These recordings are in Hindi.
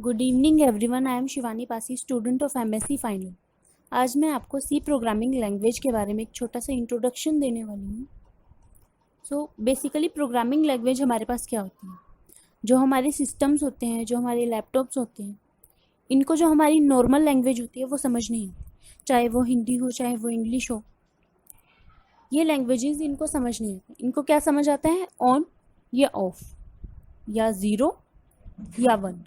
Good evening everyone, I am Shivani Pasi, student of MSc final. आज मैं आपको सी प्रोग्रामिंग लैंग्वेज के बारे में एक छोटा सा इंट्रोडक्शन देने वाली हूँ। बेसिकली प्रोग्रामिंग लैंग्वेज हमारे पास क्या होती है, जो हमारे सिस्टम्स होते हैं, जो हमारे लैपटॉप्स होते हैं, इनको जो हमारी नॉर्मल लैंग्वेज होती है वो समझ नहीं आती, चाहे वो हिंदी हो चाहे वो इंग्लिश हो। ये लैंग्वेजेस इनको समझ नहीं आती। इनको क्या समझ आता है, ऑन या ऑफ, या ज़ीरो या one.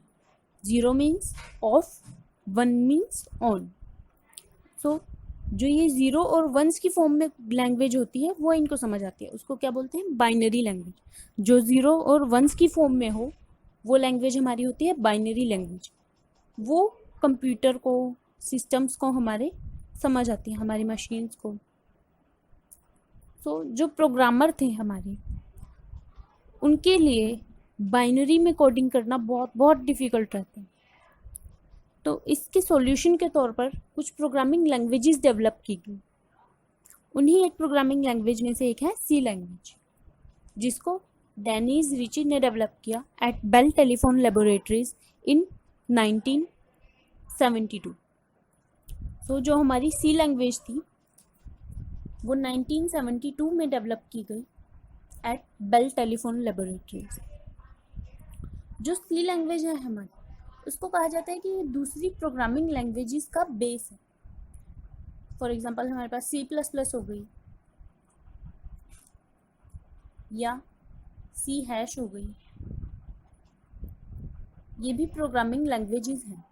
Zero means of, one means on. जो ये ज़ीरो और वंस की फॉर्म में लैंग्वेज होती है वो इनको समझ आती है, उसको क्या बोलते हैं, बाइनरी लैंग्वेज। जो ज़ीरो और वंस की फॉर्म में हो वो लैंग्वेज हमारी होती है बाइनरी लैंग्वेज। वो कंप्यूटर को, सिस्टम्स को हमारे समझ आती है, हमारी मशीन्स को। जो प्रोग्रामर थे हमारे, उनके लिए बाइनरी में कोडिंग करना बहुत डिफ़िकल्ट रहता है। तो इसके सॉल्यूशन के तौर पर कुछ प्रोग्रामिंग लैंग्वेजेस डेवलप की गई। उन्हीं एक प्रोग्रामिंग लैंग्वेज में से एक है सी लैंग्वेज, जिसको डेनिस रिची ने डेवलप किया एट बेल टेलीफोन लेबोरेटरीज इन 1972। जो हमारी सी लैंग्वेज थी वो 1972 में डेवलप की गई एट बेल टेलीफोन लेबोरेटरीज। जो सी लैंग्वेज है हमारी, उसको कहा जाता है कि ये दूसरी प्रोग्रामिंग लैंग्वेजेस का बेस है। फॉर एग्जांपल हमारे पास C++ हो गई, या C# हो गई, ये भी प्रोग्रामिंग लैंग्वेजेस हैं।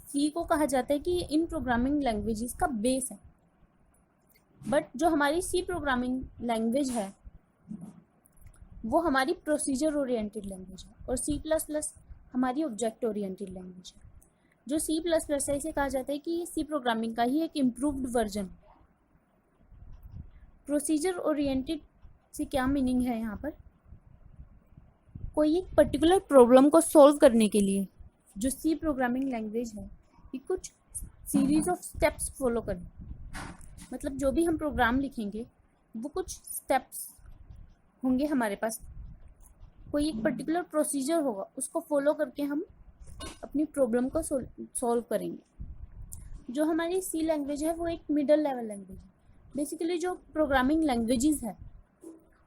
सी को कहा जाता है कि ये इन प्रोग्रामिंग लैंग्वेजेस का बेस है। बट जो हमारी सी प्रोग्रामिंग लैंग्वेज है वो हमारी प्रोसीजर ओरिएंटेड लैंग्वेज है, और C++ हमारी ऑब्जेक्ट ओरिएंटेड लैंग्वेज है। जो C++ है, इसे कहा जाता है कि ये सी प्रोग्रामिंग का ही एक इम्प्रूव्ड वर्जन। प्रोसीजर ओरिएंटेड से क्या मीनिंग है, यहाँ पर कोई एक पर्टिकुलर प्रॉब्लम को सॉल्व करने के लिए जो सी प्रोग्रामिंग लैंग्वेज है ये कुछ सीरीज ऑफ स्टेप्स फॉलो करें। मतलब जो भी हम प्रोग्राम लिखेंगे वो कुछ स्टेप्स होंगे हमारे पास, कोई एक पर्टिकुलर प्रोसीजर होगा, उसको फॉलो करके हम अपनी प्रॉब्लम को सॉल्व करेंगे। जो हमारी सी लैंग्वेज है वो एक मिडल लेवल लैंग्वेज है। बेसिकली जो प्रोग्रामिंग लैंग्वेजेस है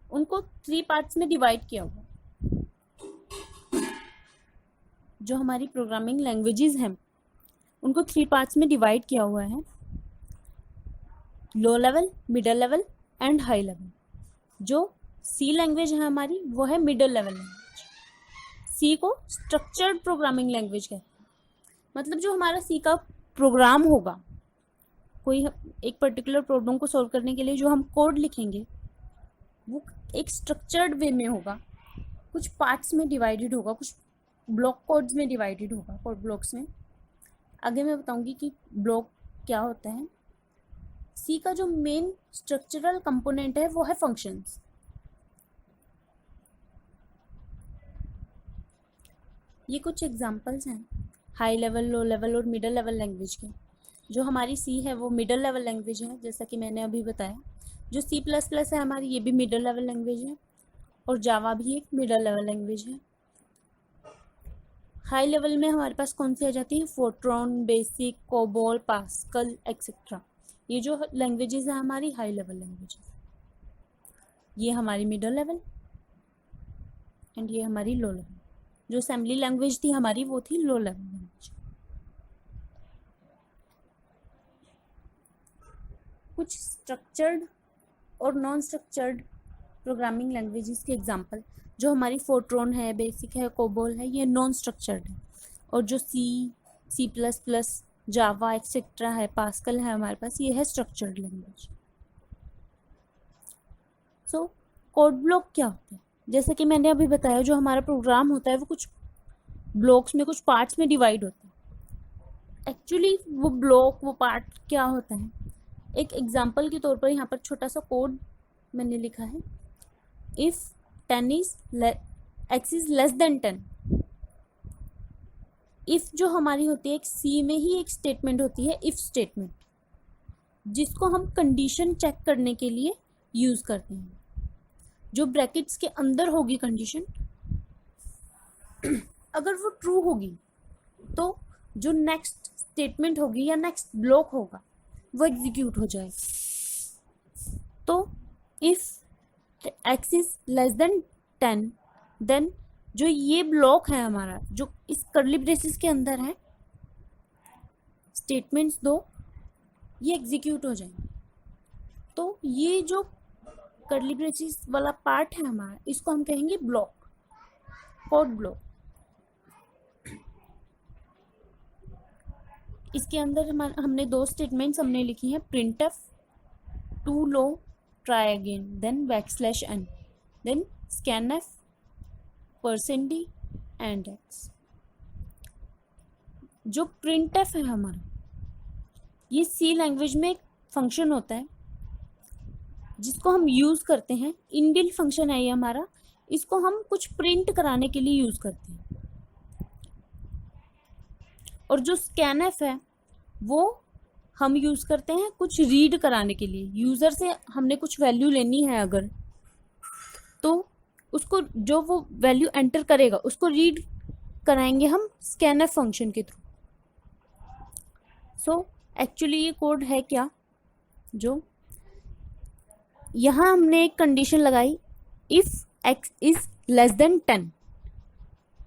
उनको 3 पार्ट्स में डिवाइड किया हुआ। जो हमारी प्रोग्रामिंग लैंग्वेजेस हैं उनको 3 पार्ट्स में डिवाइड किया हुआ है, low level, middle level and high level. जो सी लैंग्वेज है हमारी वो है मिडल लेवल लैंग्वेज। सी को स्ट्रक्चर्ड प्रोग्रामिंग लैंग्वेज कहते हैं। मतलब जो हमारा सी का प्रोग्राम होगा, कोई एक पर्टिकुलर प्रॉब्लम को सॉल्व करने के लिए जो हम कोड लिखेंगे वो एक स्ट्रक्चर्ड वे में होगा, कुछ पार्ट्स में डिवाइडेड होगा, कुछ ब्लॉक कोड्स में डिवाइडेड होगा, कोड ब्लॉक्स में। आगे मैं बताऊंगी कि ब्लॉक क्या होता है। सी का जो मेन स्ट्रक्चरल कंपोनेंट है वो है फंक्शंस। ये कुछ एग्जांपल्स हैं हाई लेवल, लो लेवल और मिडल लेवल लैंग्वेज के। जो हमारी सी है वो मिडल लेवल लैंग्वेज है, जैसा कि मैंने अभी बताया। जो C++ है हमारी, ये भी मिडल लेवल लैंग्वेज है, और जावा भी एक मिडल लेवल लैंग्वेज है। हाई लेवल में हमारे पास कौन सी आ जाती है, Fortran, basic, COBOL, pascal etcetera. ये जो लैंग्वेजेस है हमारी हाई लेवल लैंग्वेजेस। ये हमारी मिडल लेवल एंड ये हमारी लो लेवल। जो असेंबली लैंग्वेज थी हमारी वो थी लो लेवल लैंग्वेज। कुछ स्ट्रक्चर्ड और नॉन स्ट्रक्चर्ड प्रोग्रामिंग लैंग्वेजेस के एग्जांपल, जो हमारी फोर्ट्रॉन है, बेसिक है, कोबोल है, ये नॉन स्ट्रक्चर्ड है। और जो C++, जावा एक्सेट्रा है, पास्कल है हमारे पास, ये है स्ट्रक्चर्ड लैंग्वेज। कोड ब्लॉक क्या होता है, जैसे कि मैंने अभी बताया, जो हमारा प्रोग्राम होता है वो कुछ ब्लॉक्स में, कुछ पार्ट्स में डिवाइड होता है। एक्चुअली वो ब्लॉक, वो पार्ट क्या होता है, एक एग्जांपल के तौर पर यहाँ पर छोटा सा कोड मैंने लिखा है। If 10 is x is less than 10। If जो हमारी होती है, एक सी में ही एक स्टेटमेंट होती है इफ स्टेटमेंट, जिसको हम कंडीशन चेक करने के लिए यूज करते हैं। जो ब्रैकेट्स के अंदर होगी कंडीशन अगर वो ट्रू होगी तो जो नेक्स्ट स्टेटमेंट होगी या नेक्स्ट ब्लॉक होगा वो एग्जीक्यूट हो जाएगा। तो if x is less than 10 then जो ये ब्लॉक है हमारा, जो इस कर्ली ब्रेसेस के अंदर है, स्टेटमेंट्स दो, ये एग्जीक्यूट हो जाएंगे। तो ये जो कर्ली ब्रेसेस वाला पार्ट है हमारा, इसको हम कहेंगे ब्लॉक, कोड ब्लॉक। इसके अंदर हमने दो स्टेटमेंट्स हमने लिखी हैं, printf too low try again then \n then scanf %d and x। जो printf है हमारा, ये सी लैंग्वेज में एक फंक्शन होता है जिसको हम यूज करते हैं, इनबिल्ट फंक्शन है ये हमारा। इसको हम कुछ प्रिंट कराने के लिए यूज करते हैं। और जो scanf है वो हम यूज करते हैं कुछ रीड कराने के लिए। यूजर से हमने कुछ वैल्यू लेनी है अगर, तो उसको जो वो वैल्यू एंटर करेगा उसको रीड कराएंगे हम scanf फंक्शन के थ्रू। सो एक्चुअली ये कोड है क्या, जो यहाँ हमने एक कंडीशन लगाई, if x is less than 10,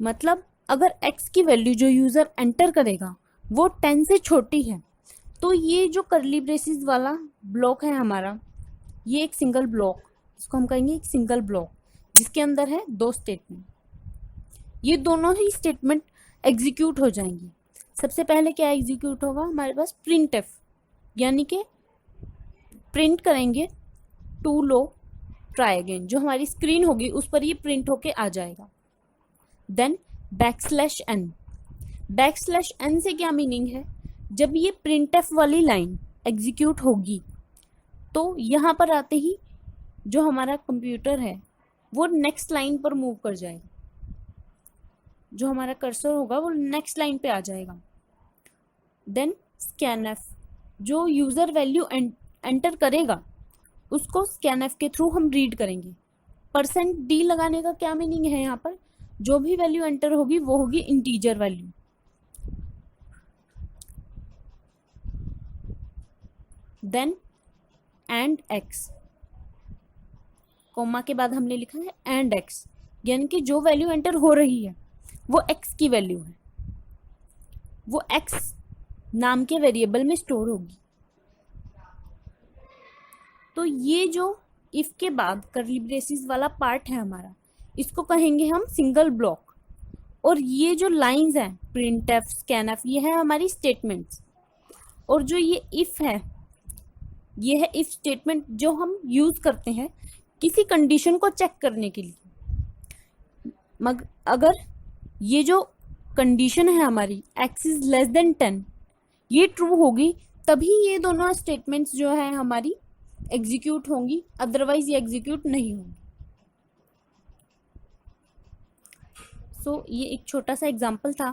मतलब अगर x की वैल्यू जो यूजर एंटर करेगा वो 10 से छोटी है, तो ये जो कर्ली ब्रेसेस वाला ब्लॉक है हमारा, ये एक सिंगल ब्लॉक, इसको हम कहेंगे एक सिंगल ब्लॉक, जिसके अंदर है दो स्टेटमेंट। ये दोनों ही स्टेटमेंट एग्जीक्यूट हो जाएंगी। सबसे पहले क्या एग्जीक्यूट होगा हमारे पास, printf, यानी कि प्रिंट करेंगे टू लो ट्राई अगेन, जो हमारी स्क्रीन होगी उस पर ये प्रिंट होके आ जाएगा। देन \n, \n से क्या मीनिंग है, जब ये printf वाली लाइन एग्जीक्यूट होगी तो यहाँ पर आते ही जो हमारा कंप्यूटर है वो नेक्स्ट लाइन पर मूव कर जाएगा, जो हमारा कर्सर होगा वो नेक्स्ट लाइन पे आ जाएगा। देन scanf, जो यूजर वैल्यू एंटर करेगा उसको scanf के थ्रू हम रीड करेंगे। %d लगाने का क्या मीनिंग है, यहाँ पर जो भी वैल्यू एंटर होगी वो होगी integer value. Then and x, comma के बाद हमने लिखा है एंड x, यानी कि जो वैल्यू एंटर हो रही है वो x की वैल्यू है, वो x नाम के वेरिएबल में स्टोर होगी। तो ये जो इफ के बाद कर्ली ब्रेसेस वाला पार्ट है हमारा, इसको कहेंगे हम सिंगल ब्लॉक। और ये जो लाइंस हैं printf, scanf, ये है हमारी स्टेटमेंट्स। और जो ये इफ है, ये है इफ स्टेटमेंट जो हम यूज करते हैं किसी कंडीशन को चेक करने के लिए। अगर ये जो कंडीशन है हमारी x इज लेस देन 10, ये ट्रू होगी तभी ये दोनों स्टेटमेंट्स जो है हमारी एग्जीक्यूट होंगी, अदरवाइज ये एग्जीक्यूट नहीं होंगी। सो ये एक छोटा सा एग्जांपल था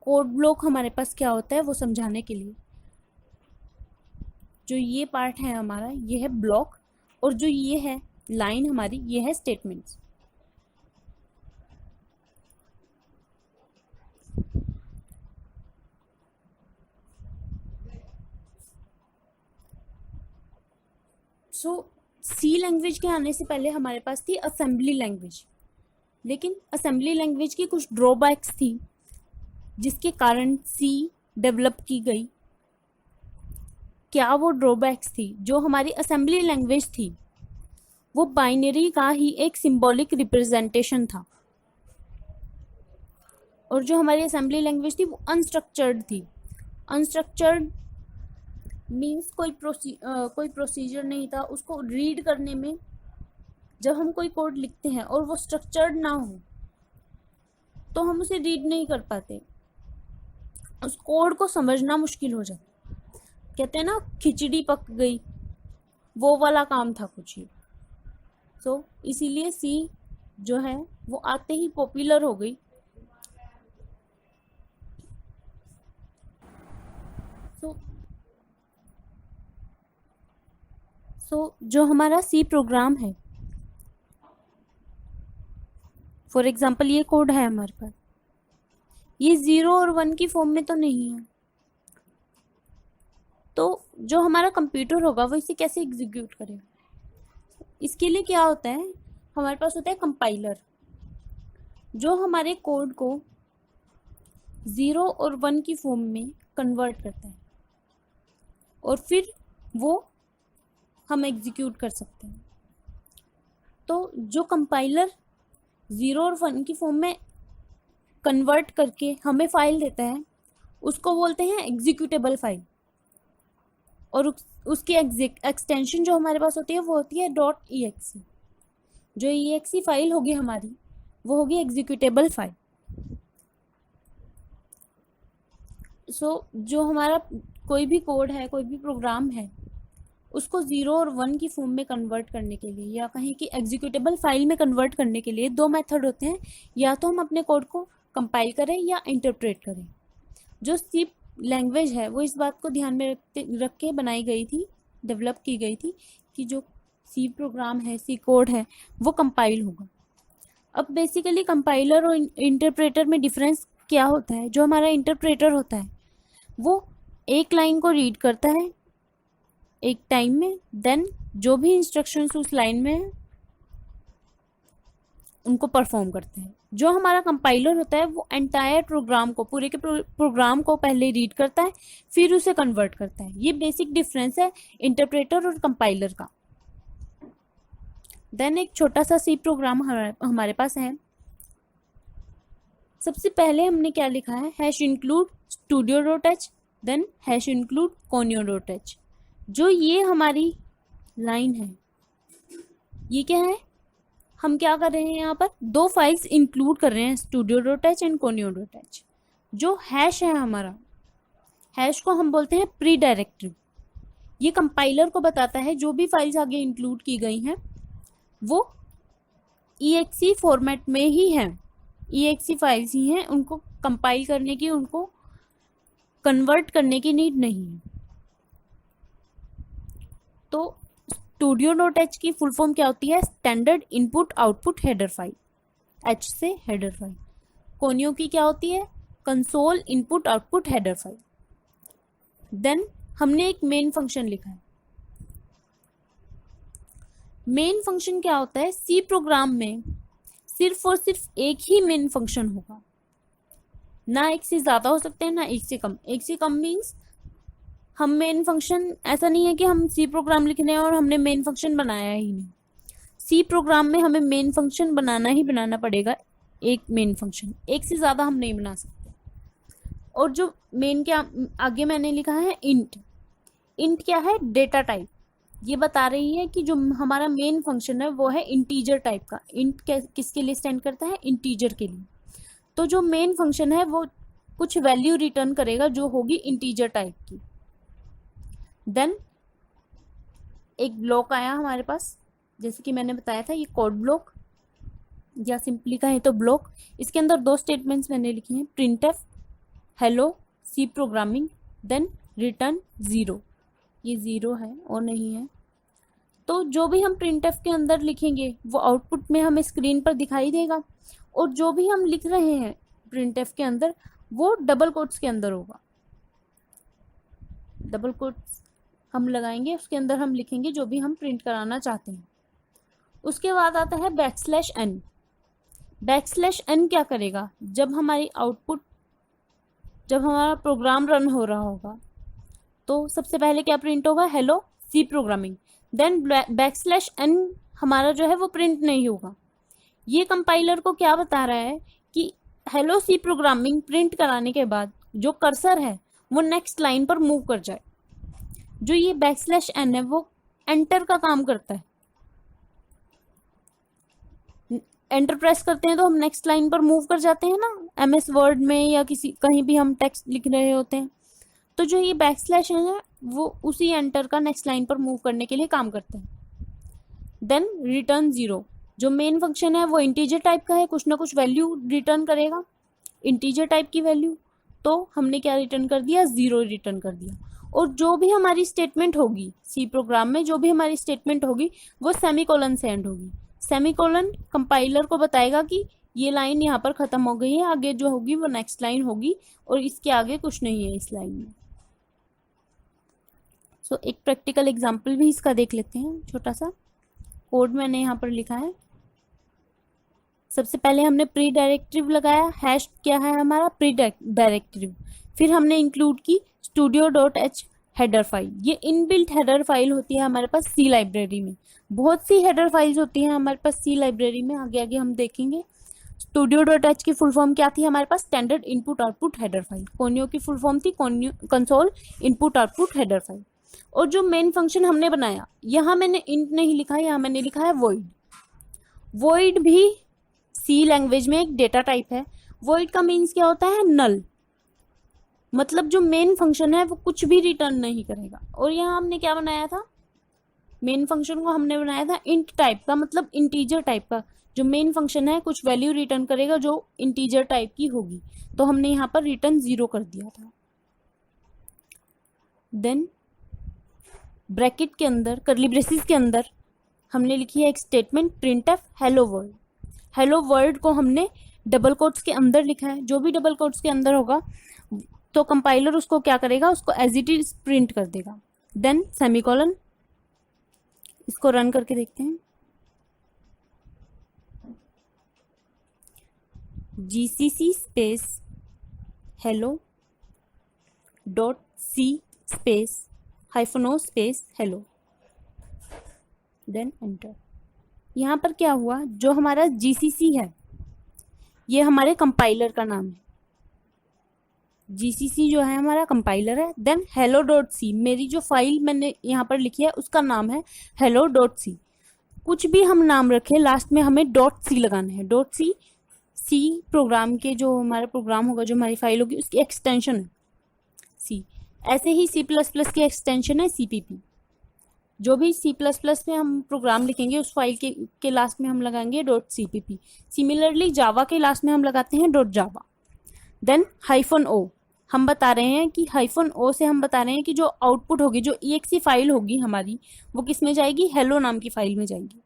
कोड ब्लॉक हमारे पास क्या होता है वो समझाने के लिए। जो ये पार्ट है हमारा, ये है ब्लॉक, और जो ये है लाइन हमारी, ये है स्टेटमेंट्स। सो सी लैंग्वेज के आने से पहले हमारे पास थी असेंबली लैंग्वेज, लेकिन असेंबली लैंग्वेज की कुछ ड्रॉबैक्स थी जिसके कारण सी डेवलप की गई। क्या वो ड्रॉबैक्स थी? जो हमारी असेंबली लैंग्वेज थी वो बाइनरी का ही एक सिंबॉलिक रिप्रेजेंटेशन था, और जो हमारी असेंबली लैंग्वेज थी वो अनस्ट्रक्चर्ड थी। अनस्ट्रक्चर्ड मीन्स कोई प्रोसीजर नहीं था उसको रीड करने में। जब हम कोई कोड लिखते हैं और वो स्ट्रक्चर्ड ना हो तो हम उसे रीड नहीं कर पाते, उस कोड को समझना मुश्किल हो जाता। कहते हैं ना, खिचड़ी पक गई, वो वाला काम था कुछ ही। सो इसीलिए सी जो है वो आते ही पॉपुलर हो गई। सो जो हमारा सी प्रोग्राम है, फॉर एग्जाम्पल ये कोड है हमारे पास, ये 0 और 1 की फॉर्म में तो नहीं है। तो जो हमारा कंप्यूटर होगा वो इसे कैसे एग्जीक्यूट करेगा? इसके लिए क्या होता है, हमारे पास होता है कंपाइलर, जो हमारे कोड को 0 और 1 की फॉर्म में कन्वर्ट करता है और फिर वो हम एग्जीक्यूट कर सकते हैं। तो जो कंपाइलर 0 और 1 की फॉर्म में कन्वर्ट करके हमें फाइल देता है उसको बोलते हैं एग्जीक्यूटेबल फाइल, और उसकी एक्सटेंशन जो हमारे पास होती है वो होती है .exe। जो exe फाइल होगी हमारी वो होगी एग्जीक्यूटेबल फाइल। जो हमारा कोई भी कोड है, कोई भी प्रोग्राम है, उसको 0 और 1 की फॉर्म में कन्वर्ट करने के लिए या कहीं की एग्जीक्यूटेबल फाइल में कन्वर्ट करने के लिए दो मेथड होते हैं। या तो हम अपने कोड को कंपाइल करें या इंटरप्रेट करें। जो सी लैंग्वेज है वो इस बात को ध्यान में रख के बनाई गई थी, डेवलप की गई थी कि जो सी प्रोग्राम है, सी कोड है, वो कंपाइल होगा। अब बेसिकली कंपाइलर और इंटरप्रेटर में डिफरेंस क्या होता है? जो हमारा इंटरप्रेटर होता है वो एक लाइन को रीड करता है एक टाइम में, देन जो भी इंस्ट्रक्शंस उस लाइन में है उनको परफॉर्म करते हैं। जो हमारा कंपाइलर होता है वो एंटायर प्रोग्राम को, पूरे के प्रोग्राम को पहले रीड करता है फिर उसे कन्वर्ट करता है। ये बेसिक डिफरेंस है इंटरप्रेटर और कंपाइलर का। देन एक छोटा सा सी प्रोग्राम हमारे पास है। सबसे पहले हमने क्या लिखा है, hash include studio.h, then hash include conio.h। जो ये हमारी लाइन है, ये क्या है, हम क्या कर रहे हैं, यहाँ पर दो फाइल्स इंक्लूड कर रहे हैं, studio.h एंड conio.h। जो हैश है हमारा, हैश को हम बोलते हैं प्री डायरेक्टरी। ये कंपाइलर को बताता है जो भी फाइल्स आगे इंक्लूड की गई हैं वो exe फॉर्मेट में ही हैं, exe फाइल्स ही हैं, उनको कंपाइल करने की, उनको कन्वर्ट करने की नीड नहीं है। तो studio.h की फुल फॉर्म क्या होती है, standard input output header file, h से हेडर फाइल। conio की क्या होती है, console input output header file. Then हमने एक मेन फंक्शन लिखा है। मेन फंक्शन क्या होता है, सी प्रोग्राम में सिर्फ और सिर्फ एक ही मेन फंक्शन होगा, ना एक से ज्यादा हो सकते हैं ना एक से कम। एक से कम मीन्स हम मेन फंक्शन, ऐसा नहीं है कि हम सी प्रोग्राम लिख रहे हैं और हमने मेन फंक्शन बनाया ही नहीं। सी प्रोग्राम में हमें मेन फंक्शन बनाना ही बनाना पड़ेगा, एक मेन फंक्शन, एक से ज्यादा हम नहीं बना सकते। और जो मेन के आगे मैंने लिखा है इंट। इंट क्या है, डेटा टाइप। ये बता रही है कि जो हमारा मेन फंक्शन है वो है इंटीजर टाइप का। इंट किसके लिए स्टैंड करता है, इंटीजर के लिए। तो जो मेन फंक्शन है वो कुछ वैल्यू रिटर्न करेगा जो होगी इंटीजर टाइप की। देन एक ब्लॉक आया हमारे पास, जैसे कि मैंने बताया था, ये कोड ब्लॉक या सिंपली कहें तो ब्लॉक। इसके अंदर दो स्टेटमेंट्स मैंने लिखी हैं, printf hello C programming, then return 0। ये 0 है और नहीं है। तो जो भी हम printf के अंदर लिखेंगे वो आउटपुट में हमें स्क्रीन पर दिखाई देगा, और जो भी हम लिख रहे हैं printf के अंदर वो डबल कोट्स के अंदर होगा। डबल कोट्स हम लगाएंगे, उसके अंदर हम लिखेंगे जो भी हम प्रिंट कराना चाहते हैं। उसके बाद आता है \n। \n क्या करेगा, जब हमारी आउटपुट, जब हमारा प्रोग्राम रन हो रहा होगा तो सबसे पहले क्या प्रिंट होगा, hello C programming. Then \n हमारा जो है वो प्रिंट नहीं होगा। ये कंपाइलर को क्या बता रहा है कि हेलो सी प्रोग्रामिंग प्रिंट कराने के बाद जो कर्सर है वो नेक्स्ट लाइन पर मूव कर जाए। जो ये \n है वो एंटर का काम करता है। एंटर प्रेस करते हैं तो हम नेक्स्ट लाइन पर मूव कर जाते हैं ना, MS वर्ड में या कहीं भी हम टेक्स्ट लिख रहे होते हैं। तो जो ये \n है वो उसी एंटर का नेक्स्ट लाइन पर मूव करने के लिए काम करता है। Then return 0। जो मेन फंक्शन है वो इंटीजर टाइप का है, कुछ ना कुछ वैल्यू रिटर्न करेगा, इंटीजर टाइप की वैल्यू। तो हमने क्या रिटर्न कर दिया, 0 रिटर्न कर दिया। और जो भी हमारी स्टेटमेंट होगी सी प्रोग्राम में, जो भी हमारी स्टेटमेंट होगी वो सेमीकोलन से एंड होगी। सेमीकोलन कंपाइलर को बताएगा कि ये लाइन यहाँ पर खत्म हो गई है, आगे जो होगी वो नेक्स्ट लाइन होगी और इसके आगे कुछ नहीं है इस लाइन में। सो एक प्रैक्टिकल एग्जाम्पल भी इसका देख लेते हैं। छोटा सा कोड मैंने यहाँ पर लिखा है। सबसे पहले हमने प्री डायरेक्टिव लगाया, हैश क्या है हमारा प्री डायरेक्टिव। फिर हमने इंक्लूड की studio.h हेडर फाइल। ये इनबिल्ट हेडर फाइल होती है हमारे पास सी लाइब्रेरी में। बहुत सी हेडर फाइल्स होती हैं हमारे पास सी लाइब्रेरी में, आगे आगे हम देखेंगे। studio.h की फुल फॉर्म क्या थी हमारे पास? Standard input output header file. Conio की फुल फॉर्म थी console input output header file. और जो मेन फंक्शन हमने बनाया, यहाँ मैंने इंट नहीं लिखा है, यहाँ मैंने लिखा है void। void भी सी लैंग्वेज में एक डेटा टाइप है। void का मीन्स क्या होता है? नल। मतलब जो मेन फंक्शन है वो कुछ भी रिटर्न नहीं करेगा। और यहाँ हमने क्या बनाया था? मेन फंक्शन को हमने बनाया था इंट टाइप का, मतलब इंटीजर टाइप का। जो मेन फंक्शन है कुछ वैल्यू रिटर्न करेगा जो इंटीजर टाइप की होगी, तो हमने यहाँ पर रिटर्न 0 कर दिया था। देन ब्रैकेट के अंदर, कर्ली ब्रेसिस के अंदर हमने लिखी है एक statement printf hello world. Hello world को हमने डबल कोट्स के अंदर लिखा है। जो भी डबल कोट्स के अंदर होगा तो कंपाइलर उसको क्या करेगा? उसको एज इट इज प्रिंट कर देगा। Then semicolon. इसको रन करके देखते हैं। GCC space hello dot C space -o space hello, then enter. यहाँ पर क्या हुआ? जो हमारा जीसीसी है ये हमारे कंपाइलर का नाम है। जीसीसी जो है हमारा कंपाइलर है। देन hello.c, मेरी जो फाइल मैंने यहाँ पर लिखी है उसका नाम है hello.c। कुछ भी हम नाम रखें, लास्ट में हमें .c लगाना है। .c प्रोग्राम के, जो हमारा प्रोग्राम होगा, जो हमारी फाइल होगी, उसकी एक्सटेंशन है C। ऐसे ही C++ की एक्सटेंशन है CPP। जो भी C++ में हम प्रोग्राम लिखेंगे उस फाइल के लास्ट में हम लगाएंगे .cpp। सिमिलरली जावा के लास्ट में हम लगाते हैं .java। देन -o, हम बता रहे हैं कि -o से हम बता रहे हैं कि जो आउटपुट होगी, जो exe फाइल होगी हमारी, वो किस में जाएगी? हेलो नाम की फाइल में जाएगी।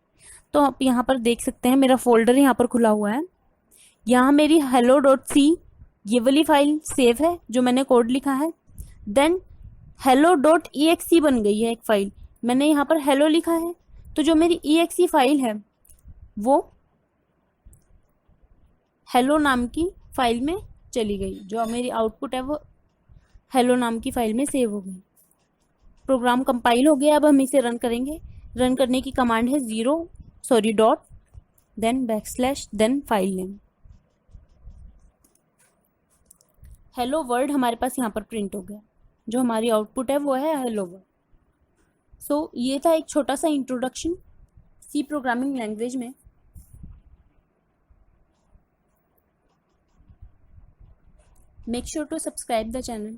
तो आप यहाँ पर देख सकते हैं मेरा फोल्डर यहाँ पर खुला हुआ है। यहाँ मेरी hello.c ये वाली फाइल सेव है जो मैंने कोड लिखा है। देन hello.exe बन गई है एक फाइल, मैंने यहाँ पर हेलो लिखा है। तो जो मेरी exe फाइल है वो हेलो नाम की फाइल में चली गई। जो मेरी आउटपुट है वो हेलो नाम की फाइल में सेव हो गई। प्रोग्राम कंपाइल हो गया। अब हम इसे रन करेंगे। रन करने की कमांड है dot then backslash then file name. Hello world हमारे पास यहाँ पर प्रिंट हो गया। जो हमारी आउटपुट है वो है हेलो वर्ल्ड। सो ये था एक छोटा सा इंट्रोडक्शन सी प्रोग्रामिंग लैंग्वेज में। Make sure to subscribe the channel.